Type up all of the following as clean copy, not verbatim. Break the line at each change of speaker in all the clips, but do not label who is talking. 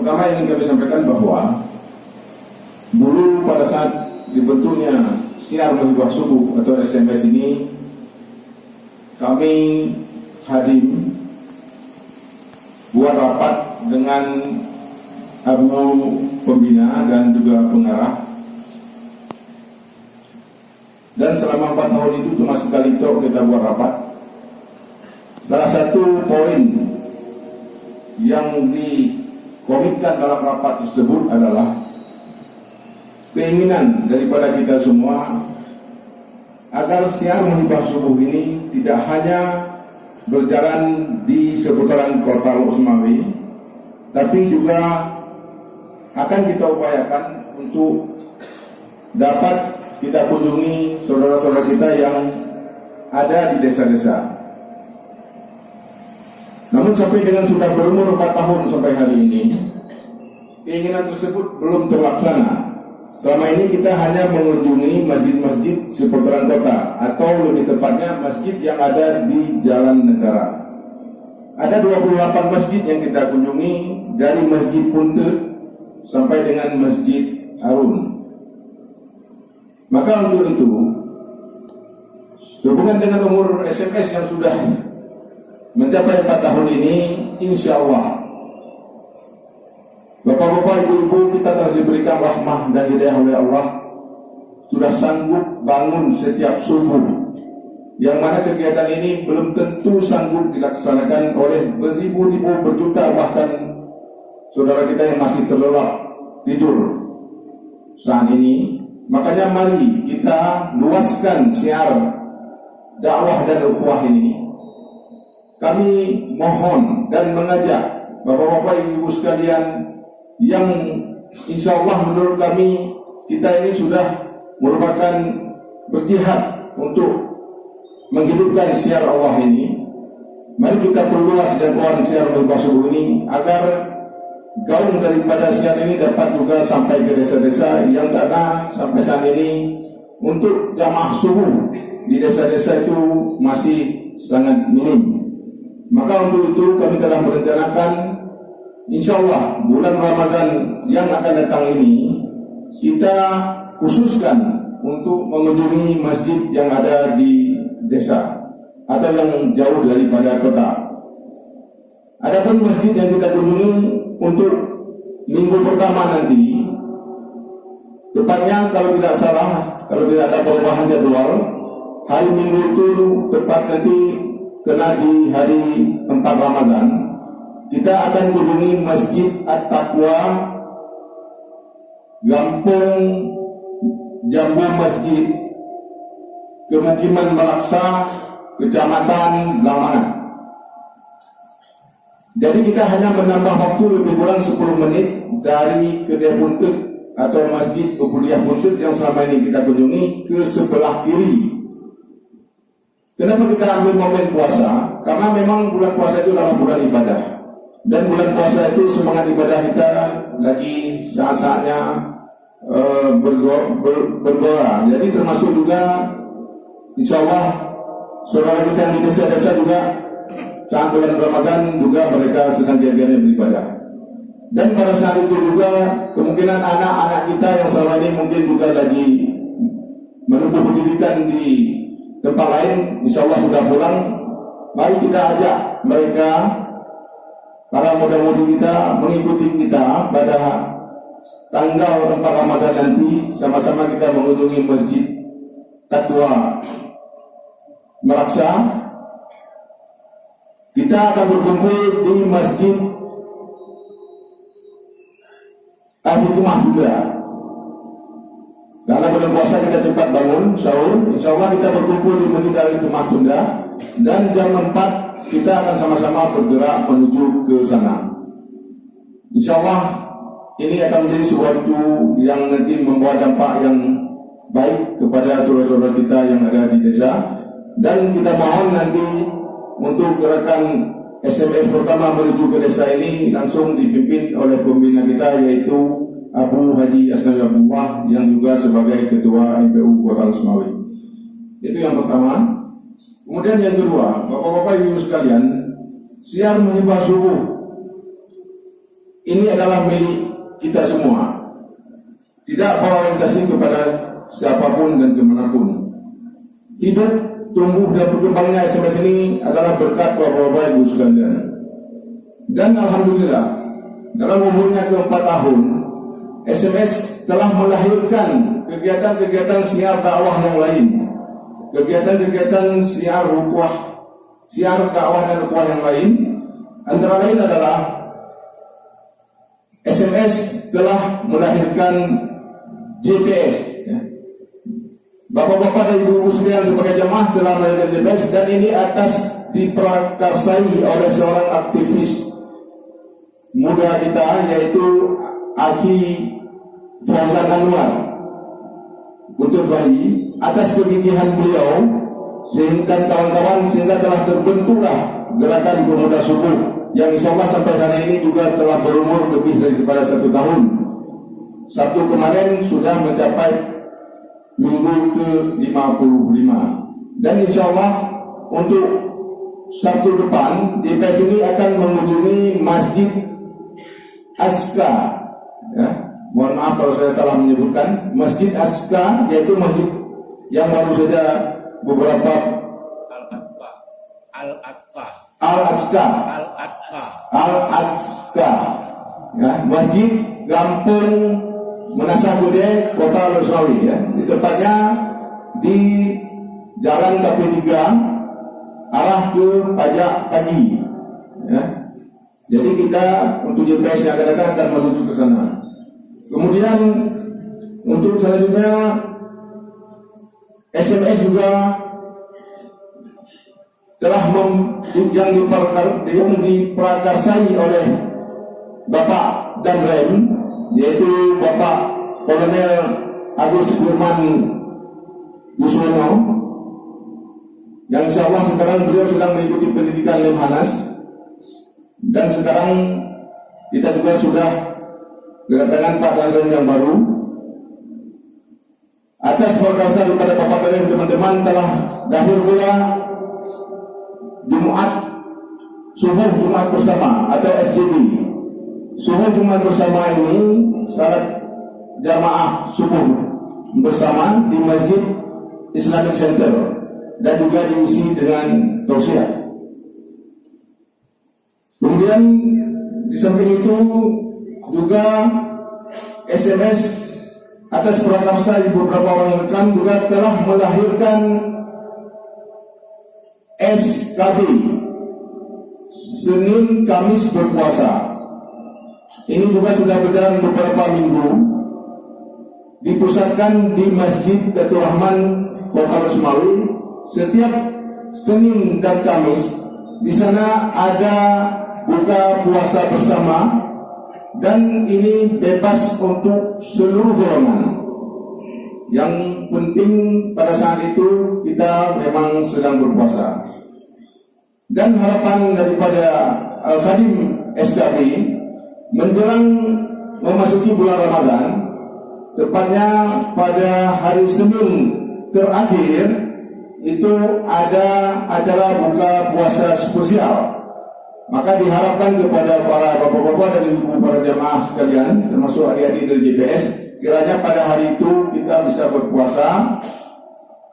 pertama ingin kami sampaikan bahwa dulu pada saat dibentuknya Syiar Muhibah Subuh atau SMS ini, kami hadim buat rapat dengan Abu Pembina dan juga pengarah. Dan selama 4 tahun itu cuma sekali kita buat rapat. Salah satu poin yang dikomitkan dalam rapat tersebut adalah keinginan daripada kita semua agar Syiar Muhibah Subuh ini tidak hanya berjalan di seputaran kota Lok Sumawe, tapi juga akan kita upayakan untuk dapat kita kunjungi saudara-saudara kita yang ada di desa-desa. Namun sampai dengan sudah berumur 4 tahun sampai hari ini, keinginan tersebut belum terlaksana. Selama ini kita hanya mengunjungi masjid-masjid seputaran kota, atau lebih tepatnya masjid yang ada di Jalan Negara. Ada 28 masjid yang kita kunjungi, dari Masjid Puntut sampai dengan Masjid Harun. Maka untuk itu, sehubungan dengan umur SMS yang sudah mencapai 4 tahun ini, insya Allah Bapak-bapak, ibu-ibu kita telah diberikan rahmah dan hidayah oleh Allah, sudah sanggup bangun setiap subuh, yang mana kegiatan ini belum tentu sanggup dilaksanakan oleh beribu-ribu, berjuta, bahkan saudara kita yang masih terlelap tidur saat ini. Makanya mari kita luaskan syiar dakwah dan ukhuwah ini. Kami mohon dan mengajak bapak-bapak, ibu-ibu sekalian, yang insya Allah menurut kami kita ini sudah merupakan berjihad untuk menghidupkan syiar Allah ini. Mari kita perluas jangkauan Syiar Muhibah Subuh ini agar gaung daripada syiar ini dapat juga sampai ke desa-desa yang karena sampai saat ini untuk jamaah subuh di desa-desa itu masih sangat minim. Maka untuk itu kami telah merencanakan, insya Allah bulan Ramadan yang akan datang ini kita khususkan untuk mengunjungi masjid yang ada di desa atau yang jauh daripada kota. Adapun masjid yang kita kunjungi untuk minggu pertama nanti, tepatnya kalau tidak salah, kalau tidak ada perubahan jadwal, hari Minggu itu tepat nanti kena di hari 4 Ramadan. Kita akan kunjungi Masjid At-Taqwa, Gampung Jambu Masjid, Pemukiman Meraksa, Kecamatan Lamangan. Jadi kita hanya menambah waktu lebih kurang 10 menit dari Kedai Buntut atau Masjid Ubudiyah Buntut yang selama ini kita kunjungi ke sebelah kiri. Kenapa kita ambil momen puasa? Karena memang bulan puasa itu adalah bulan ibadah. Dan bulan puasa itu semangat ibadah kita lagi saat-saatnya berdoa. Jadi termasuk juga insya Allah saudara kita yang di desa-desa juga saat bulan Ramadan juga mereka sedang giat-giatnya beribadah. Dan pada saat itu juga kemungkinan anak-anak kita yang selama ini mungkin juga lagi menempuh pendidikan di tempat lain, insya Allah sudah pulang. Mari kita ajak mereka, para muda-mudi kita, mengikuti kita pada tanggal 4 Ramadan nanti. Sama-sama kita mengunjungi Masjid Taqwa Meraksa. Kita akan berkumpul di Masjid Al-Hikmah juga. Karena bulan puasa kita cepat bangun sahur, insya Allah kita berkumpul di Masjid Al-Hikmah Tunda, dan jam 4 kita akan sama-sama bergerak menuju ke sana. Insya Allah ini akan menjadi sesuatu yang nanti membawa dampak yang baik kepada saudara-saudara kita yang ada di desa. Dan kita mohon nanti untuk gerakan SMS pertama menuju ke desa ini langsung dipimpin oleh pembina kita, yaitu Abu Haji Asnawi Abdullah yang juga sebagai Ketua MPU Kota Sumawe. Itu yang pertama. Kemudian yang kedua, bapak-bapak ibu sekalian, Syiar Muhibah Subuh ini adalah milik kita semua, tidak berorientasi kepada siapapun dan kemanapun. Hidup, tumbuh dan berkembangnya SMS ini adalah berkat Bapak-Bapak Ibu sekalian. Dan Alhamdulillah, dalam umurnya ke-4 tahun, SMS telah melahirkan kegiatan-kegiatan siar dakwah yang lain, kegiatan-kegiatan siar rukuah, siar dakwah dan rukuah yang lain. Antara lain adalah SMS telah melahirkan GPS. Bapak-bapak dan ibu-ibu sekalian sebagai jemaah telah melahirkan GPS, dan ini atas diprakarsai oleh seorang aktivis muda kita, yaitu Aki Fauzan Anwar untuk bayi. Atas kegigihan beliau sehingga kawan-kawan sehingga telah terbentuklah gerakan pemuda subuh yang insya Allah sampai hari ini juga telah berumur lebih daripada 1 tahun. Sabtu kemarin sudah mencapai minggu ke-55, dan insya Allah untuk Sabtu depan DPS ini akan mengunjungi Masjid Aska, ya, mohon maaf kalau saya salah menyebutkan Masjid Aska, yaitu masjid yang baru saja beberapa Al-Aqsa, ya, Masjid Gampung Menasah Gede, Kota Lorsawi, ya. Di tempatnya di Jalan KP3 arah ke Pajak Pagi, ya. Jadi kita untuk GPS yang akan datang akan menuju ke sana. Kemudian untuk selanjutnya SMS juga telah yang diprakarsai oleh Bapak dan Rem, yaitu Bapak Kolonel Agus Firman Buswono, yang insya Allah sekarang beliau sedang mengikuti pendidikan Lemhanas, dan sekarang kita juga sudah kedatangan Pak Danren yang baru. Atas perkasa kepada Bapak dan teman-teman telah lahir pula Jumat Subuh Jumat Bersama atau SJB. Subuh Jumat Bersama ini syarat jamaah subuh bersama di Masjid Islamic Center dan juga diisi dengan tausiah. Kemudian di samping itu juga SMS atas prakarsa di beberapa orang rekan juga telah melahirkan SKB Senin Kamis Berpuasa. Ini juga sudah berjalan beberapa minggu, dipusatkan di Masjid Datul Rahman Kota Lorsawi. Setiap Senin dan Kamis di sana ada buka puasa bersama, dan ini bebas untuk seluruh golongan. Yang penting pada saat itu kita memang sedang berpuasa. Dan harapan daripada Al-Khadim SKB menjelang memasuki bulan Ramadan, tepatnya pada hari Senin terakhir itu ada acara buka puasa spesial. Maka diharapkan kepada para bapak-bapak dan ibu para jamaah sekalian, termasuk adik-adik dari JPS, kiranya pada hari itu kita bisa berpuasa.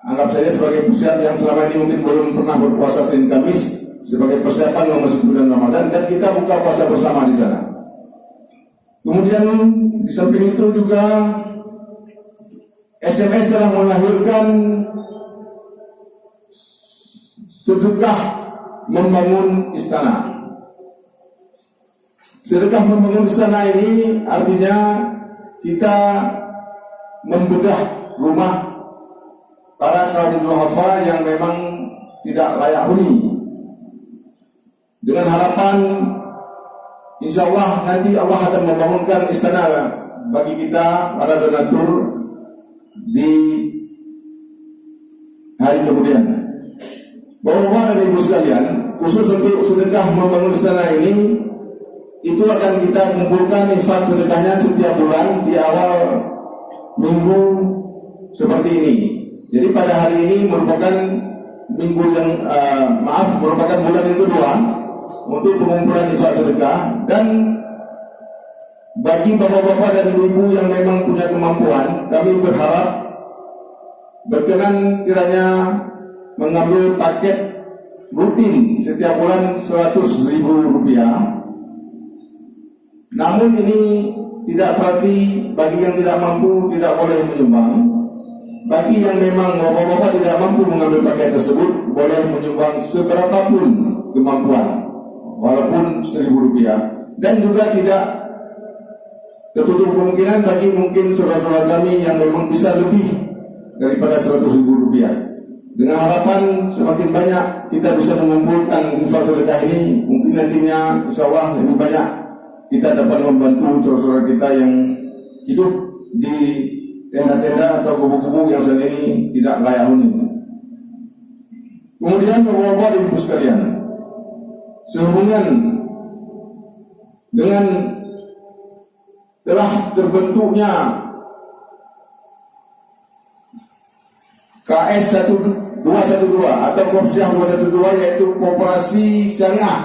Anggap saja sebagai persiapan yang selama ini mungkin belum pernah berpuasa Senin Kamis, sebagai persiapan memasuki bulan Ramadan, dan kita buka puasa bersama di sana. Kemudian di samping itu juga SMS telah melahirkan sedekah membangun istana. Sedekah membangun istana ini artinya kita membedah rumah para kaum duafa yang memang tidak layak huni, dengan harapan insya Allah nanti Allah akan membangunkan istana bagi kita para donatur di hari kemudian. Bapak-bapak dan ibu sekalian, khusus untuk sedekah membangun istana ini, itu akan kita kumpulkan infak sedekahnya setiap bulan di awal minggu seperti ini. Jadi pada hari ini merupakan minggu yang merupakan bulan yang kedua untuk pengumpulan infak sedekah, dan Bagi bapak-bapak dan ibu-ibu yang memang punya kemampuan, kami berharap berkenan kiranya mengambil paket rutin setiap bulan Rp100.000. Namun ini tidak berarti bagi yang tidak mampu tidak boleh menyumbang. Bagi yang memang bapak-bapak tidak mampu mengambil paket tersebut, boleh menyumbang seberapapun kemampuan, walaupun Rp1.000. Dan juga tidak tertutup kemungkinan bagi mungkin saudara-saudara kami yang memang bisa lebih daripada Rp100.000. Dengan harapan semakin banyak kita bisa mengumpulkan infak sedekah ini, mungkin nantinya insya Allah lebih banyak kita dapat membantu saudara-saudara kita yang hidup di tenda-tenda atau kubu-kubu yang saat ini tidak layak huni. Kemudian bapak-bapak dan ibu sekalian, sehubungan dengan telah terbentuknya KS 212 atau Kopsyah 212, yaitu Koperasi Syariah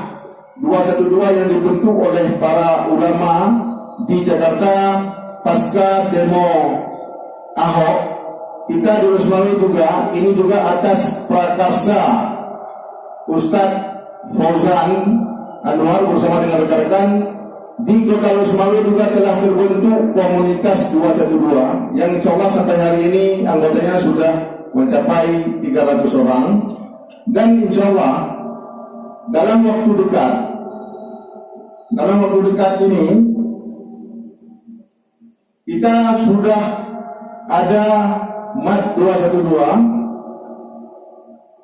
212 yang dibentuk oleh para ulama di Jakarta pasca demo Ahok. Kita di Rusmawi juga, ini juga atas prakarsa Ustadz Fauzan Anwar bersama dengan rekan-rekan di Kota Rusmawi juga telah terbentuk komunitas 212 yang insya Allah sampai hari ini anggotanya sudah mencapai 300 orang, dan insya Allah dalam waktu dekat ini kita sudah ada mat 212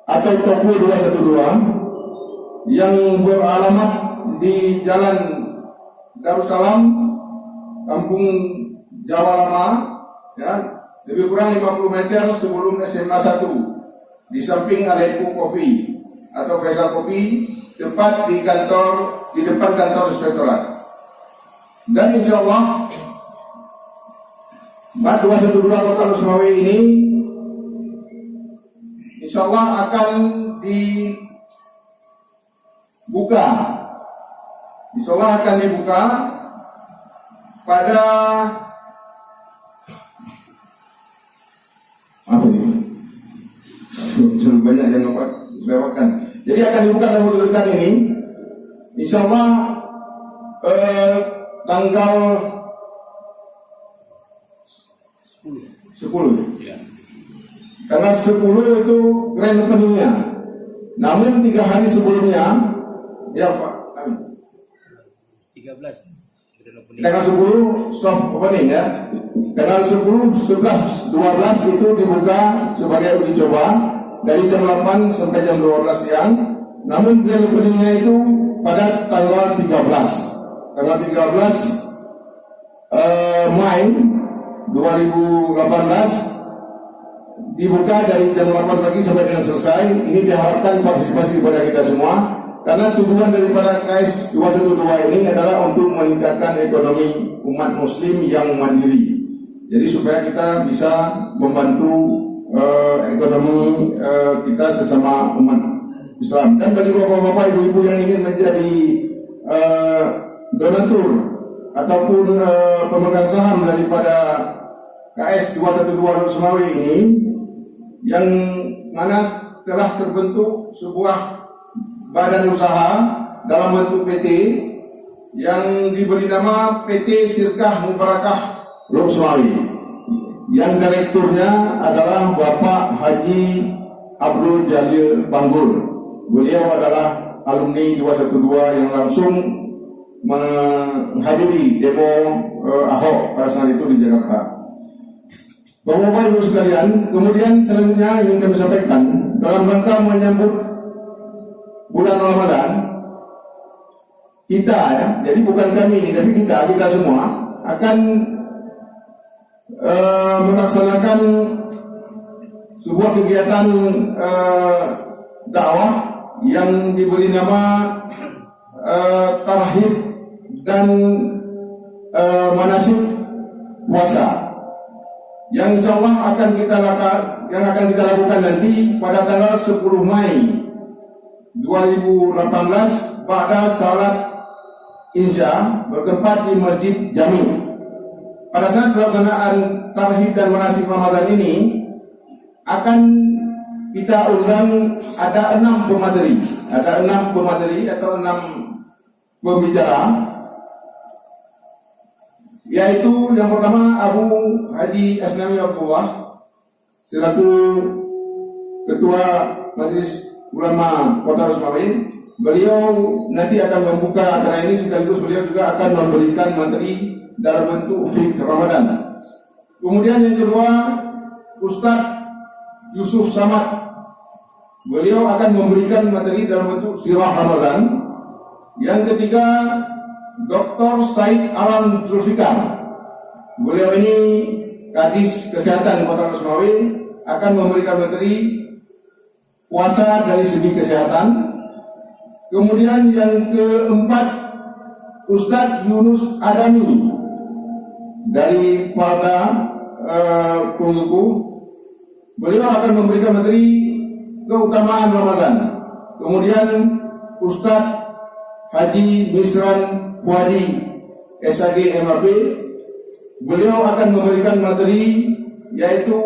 atau toko 212 yang beralamat di Jalan Darussalam, Kampung Jawa Lama, ya, lebih kurang 50 meter sebelum SMA 1, di samping Alepo Kopi atau Faisal Kopi, tepat di depan kantor inspektorat. Dan insya Allah Mat 212 Kota Rusmawi ini insya Allah akan dibuka. Insya Allah akan dibuka pada apa ini? Terlalu banyak yang lewatkan. Jadi akan dibuka dalam waktu dekat ini, insya Allah tanggal 10. Ya. Tanggal 10 itu grand openingnya. Namun 3 hari sebelumnya, ya Pak,
13.
Tanggal 10 soft opening ya. Tanggal 10, 11, 12 itu dibuka sebagai uji coba dari jam 8 sampai jam 12 siang. Namun grand openingnya itu pada tanggal 13. Tanggal 13 Mei 2018 dibuka dari jam 8 pagi sampai dengan selesai. Ini diharapkan partisipasi kepada kita semua, karena tujuan daripada KS 212 ini adalah untuk meningkatkan ekonomi umat muslim yang mandiri. Jadi supaya kita bisa membantu ekonomi kita sesama umat Islam. Dan bagi bapak-bapak, ibu-ibu yang ingin menjadi donatur ataupun pemegang saham daripada KS 212 Rusmawi ini, yang mana telah terbentuk sebuah badan usaha dalam bentuk PT yang diberi nama PT Sirkah Mubarakah Rusmawi, yang direkturnya adalah Bapak Haji Abdul Jalil Banggul. Beliau adalah alumni 212 yang langsung menghadiri demo Ahok pada saat itu di Jakarta. Bapak-bapak ibu sekalian, kemudian selanjutnya yang kami sampaikan dalam rangka menyambut bulan Ramadan, kita ya, jadi bukan kami ini, tapi kita semua akan melaksanakan sebuah kegiatan dakwah yang diberi nama tarhib dan manasik puasa, yang insya Allah akan kita lakukan nanti pada tanggal 10 Mei 2018 pada salat Insya bertempat di Masjid Jami. Pada saat pelaksanaan tarhib dan manasik Ramadan ini akan kita undang ada 6 pemateri. Ada 6 pemateri atau 6 pembicara, yaitu yang pertama Abu Haji Asnami Abdullah selaku Ketua Majelis Ulama Kota Rusmawi. Beliau nanti akan membuka acara ini, sekaligus beliau juga akan memberikan materi dalam bentuk fiqh Ramadan. Kemudian yang kedua Ustadz Yusuf Samad, beliau akan memberikan materi dalam bentuk sirah Ramadan. Yang ketiga Dr. Said Alam Zulfikar, beliau ini Kadis Kesehatan Kota Rusmawi, akan memberikan materi puasa dari segi kesehatan. Kemudian yang keempat Ustadz Yunus Adami dari Parda Kuluku, beliau akan memberikan materi keutamaan Ramadan. Kemudian Ustadz Haji Misran Puadi SAG MAP, beliau akan memberikan materi yaitu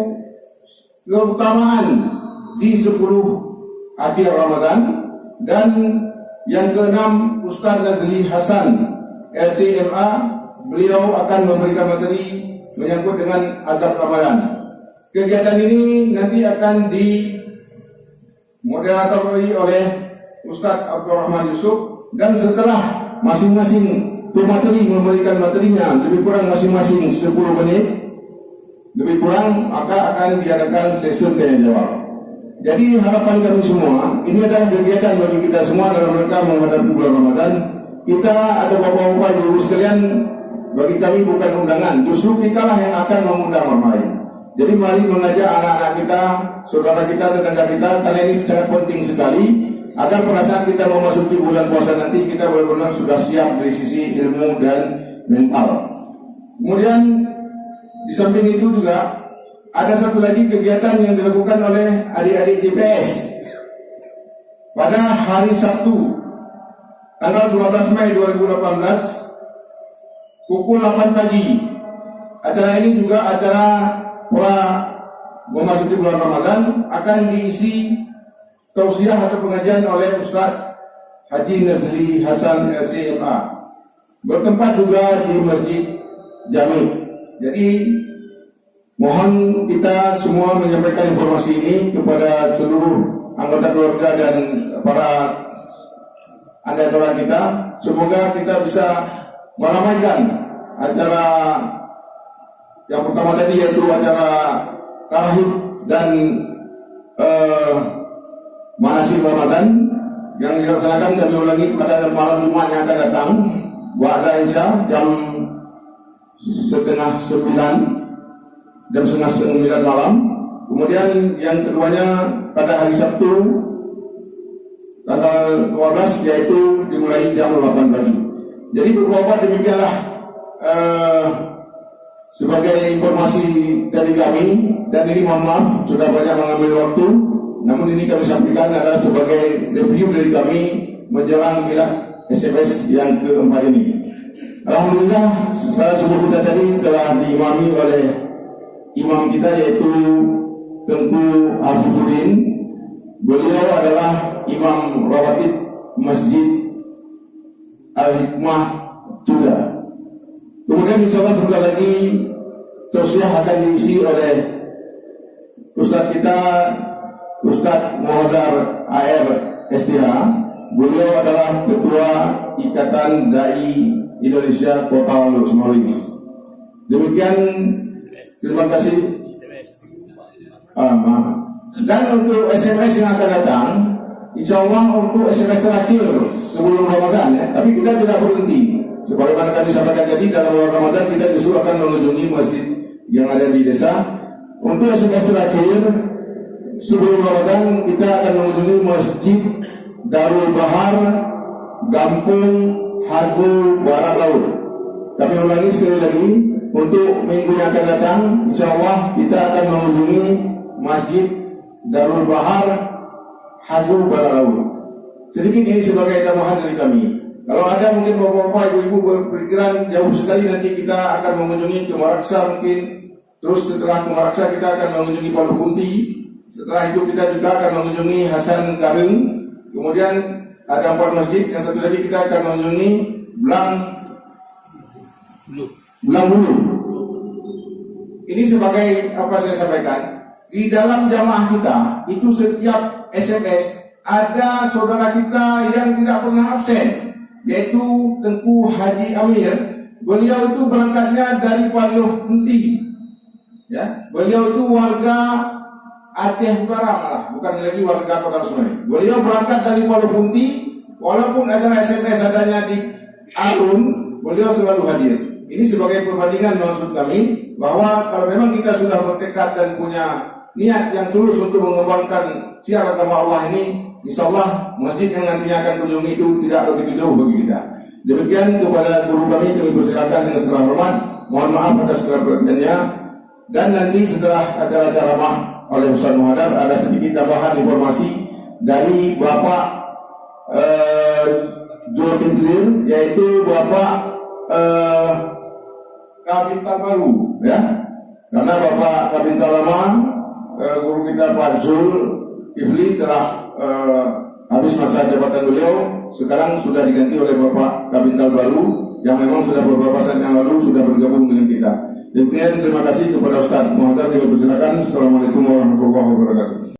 keutamaan di 10 akhir Ramadan. Dan yang keenam Ustadz Nazli Hasan LCMA, beliau akan memberikan materi menyangkut dengan azab Ramadan. Kegiatan ini nanti akan dimoderatori oleh Ustadz Abdurrahman Yusuf, dan setelah masing-masing pemateri memberikan materinya lebih kurang masing-masing 10 menit lebih kurang, maka akan diadakan sesi tanya jawab. Jadi harapan kami semua, ini adalah kegiatan bagi kita semua dalam rangka menghadapi bulan Ramadan. Kita ada bapak-bapak ibu sekalian, bagi kami bukan undangan, justru kitalah yang akan mengundang orang lain. Jadi mari mengajak anak-anak kita, saudara kita, tetangga kita, karena ini sangat penting sekali agar pada saat kita memasuki bulan puasa nanti kita benar-benar sudah siap dari sisi ilmu dan mental. Kemudian di samping itu juga ada satu lagi kegiatan yang dilakukan oleh adik-adik JPS pada hari Sabtu tanggal 12 Mei 2018 pukul 8 pagi. Acara ini juga acara pra memasuki bulan Ramadan, akan diisi tausiah atau pengajian oleh Ustadz Haji Nazli Hasan LCMA, bertempat juga di Masjid Jami. Jadi mohon kita semua menyampaikan informasi ini kepada seluruh anggota keluarga dan para adik-adik kita. Semoga kita bisa meramaikan acara yang pertama tadi, yaitu acara tarhib dan manasik Ramadan yang dilaksanakan, kami ulangi, pada malam Jumat yang akan datang, ba'da Isya jam setengah 9 malam. Kemudian yang keduanya pada hari Sabtu tanggal 12, yaitu dimulai jam 8 pagi. Jadi beberapa demikianlah sebagai informasi dari kami, dan ini mohon maaf sudah banyak mengambil waktu, namun ini kami sampaikan adalah sebagai review dari kami menjelang milad SMS yang keempat ini. Alhamdulillah, salat subuh kita tadi telah diimami oleh imam kita, yaitu Tengku Afifuddin. Beliau adalah imam rawatib Masjid Al-Hikmah juga. Kemudian insyaallah sebentar lagi tausiah akan diisi oleh Ustadz kita, Ustadz Muhazzar AR STH. Beliau adalah Ketua Ikatan Dai Indonesia Kota Rusmawi. Demikian, terima kasih. Dan untuk SMS yang akan datang, insyaallah untuk SMS terakhir sebelum Ramadan, ya. Tapi kita tidak berhenti. Sebagaimana tadi sampaikan tadi, dalam bulan Ramadan kita justru akan mengunjungi masjid yang ada di desa. Untuk SMS terakhir sebelum Ramadan, kita akan mengunjungi Masjid Darul Bahar, Gampung Hagu Barat Laut. Kami ulangi sekali lagi, untuk minggu yang akan datang, insyaallah kita akan mengunjungi Masjid Darul Bahar, Hagu Barat Laut. Sedikit ini sebagai tambahan dari kami. Kalau ada mungkin bapak-bapak, ibu-ibu berpikiran jauh sekali nanti kita akan mengunjungi Kumaraksa mungkin. Terus setelah Kumaraksa kita akan mengunjungi Palu Kunti. Setelah itu kita juga akan mengunjungi Hasan Kareng. Kemudian ada 4 masjid. Yang satu lagi kita akan mengunjungi Belang Bulu. Ini sebagai apa saya sampaikan. Di dalam jamaah kita itu setiap SMS ada saudara kita yang tidak pernah absen, yaitu Tengku Haji Amir. Beliau itu berangkatnya dari Palu Kunti. Ya, beliau itu warga Aceh Utara malah, bukan lagi warga Kota Sungai. Beliau berangkat dari Palu Kunti, walaupun acara SMS adanya di Arun, beliau selalu hadir. Ini sebagai perbandingan maksud kami bahwa kalau memang kita sudah bertekad dan punya niat yang tulus untuk mengembangkan syiar agama Allah ini, insyaallah masjid yang nantinya akan kunjungi itu tidak begitu jauh bagi kita. Demikian kepada guru kami persilakan dengan segala hormat. Mohon maaf atas segala perhatiannya. Dan nanti setelah acara ceramah oleh Ustaz Muhadar ada sedikit tambahan informasi dari Bapak Zulkifli, yaitu Bapak Kabintal Baru, ya. Karena Bapak Kabintal lama guru kita Pak Zulkifli telah habis masa jabatan beliau, sekarang sudah diganti oleh Bapak Kabintal Baru yang memang sudah beberapa saat yang lalu sudah bergabung dengan kita. Demikian, terima kasih kepada Ustaz Muhadar. Dipersilakan. Assalamualaikum warahmatullahi wabarakatuh.